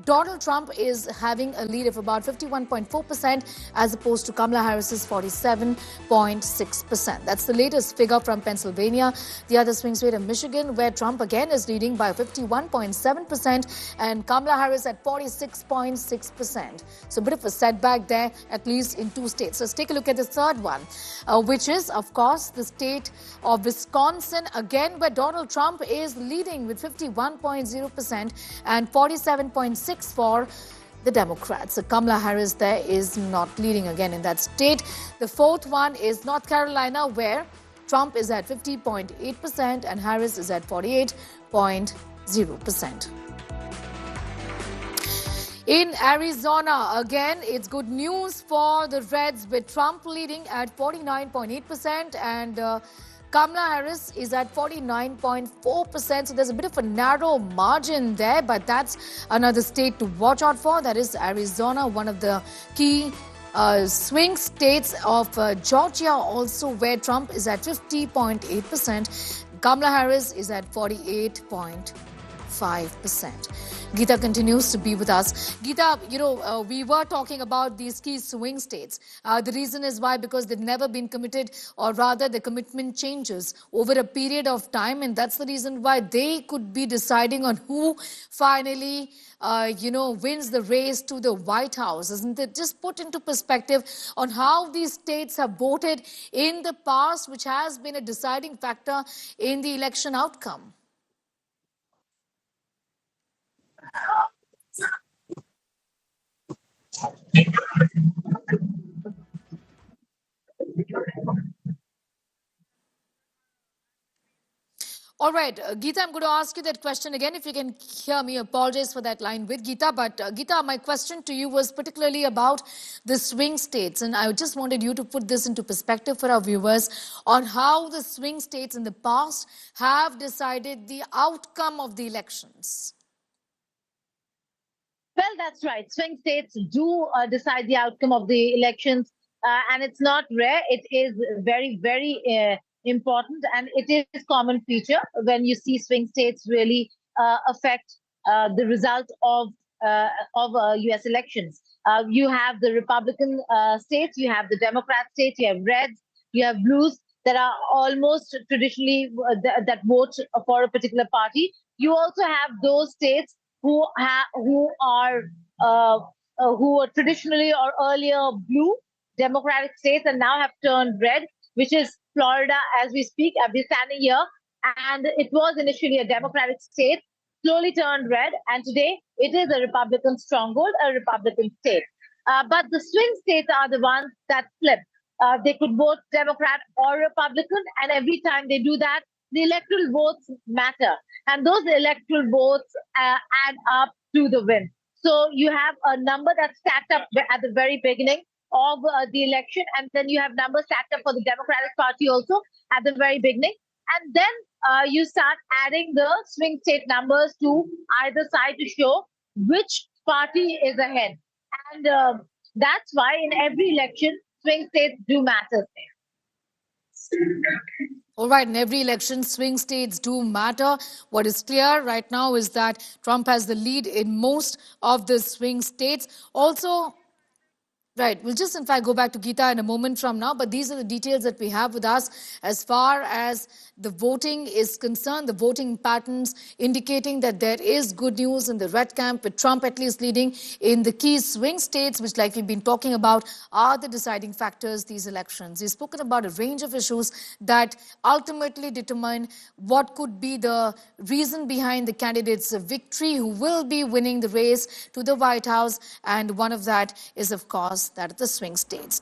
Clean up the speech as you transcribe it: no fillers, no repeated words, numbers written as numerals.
Donald Trump is having a lead of about 51.4% as opposed to Kamala Harris's 47.6%. That's the latest figure from Pennsylvania. The other swing state of Michigan, where Trump again is leading by 51.7% and Kamala Harris at 46.6%. So a bit of a setback there, at least in two states. So let's take a look at the third one, which is, of course, the state of Wisconsin, again, where Donald Trump is leading with 51.0% and 47.6% for the Democrats. So Kamala Harris there is not leading again in that state. The fourth one is North Carolina, where Trump is at 50.8% and Harris is at 48.0%. In Arizona, again, it's good news for the Reds, with Trump leading at 49.8% and Kamala Harris is at 49.4%. So there's a bit of a narrow margin there, but that's another state to watch out for. That is Arizona, one of the key swing states of Georgia also, where Trump is at 50.8%. Kamala Harris is at 48.5%. Geeta continues to be with us. Geeta, we were talking about these key swing states. The reason is why, because they've never been committed, or rather the commitment changes over a period of time. And that's the reason why they could be deciding on who finally, wins the race to the White House. Isn't it? Just put into perspective on how these states have voted in the past, which has been a deciding factor in the election outcome. All right, Geeta, I'm going to ask you that question again. If you can hear me, apologize for that line with Geeta. But Geeta, my question to you was particularly about the swing states. And I just wanted you to put this into perspective for our viewers on how the swing states in the past have decided the outcome of the elections. Well, that's right. Swing states do decide the outcome of the elections. And it's not rare. It is very, very important, and it is common feature when you see swing states really affect the result of U.S. elections. You have the Republican states, you have the Democrat states, you have Reds, you have Blues that are almost traditionally that vote for a particular party. You also have those states who are traditionally or earlier blue Democratic states and now have turned red, which is Florida as we speak. We're standing here, and it was initially a Democratic state, slowly turned red, and today it is a Republican stronghold, a Republican state. But the swing states are the ones that flip. They could vote Democrat or Republican, and every time they do that, the electoral votes matter. And those electoral votes add up to the win. So you have a number that's stacked up at the very beginning of the election, and then you have numbers stacked up for the Democratic Party also at the very beginning. And then you start adding the swing state numbers to either side to show which party is ahead. And that's why in every election, swing states do matter. All right, in every election, swing states do matter. What is clear right now is that Trump has the lead in most of the swing states. Also, right, we'll just in fact go back to Geeta in a moment from now, but these are the details that we have with us as far as the voting is concerned, the voting patterns indicating that there is good news in the red camp, with Trump at least leading in the key swing states, which, like we've been talking about, are the deciding factors these elections. He's spoken about a range of issues that ultimately determine what could be the reason behind the candidate's victory, who will be winning the race to the White House, and one of that is, of course, that of the swing states.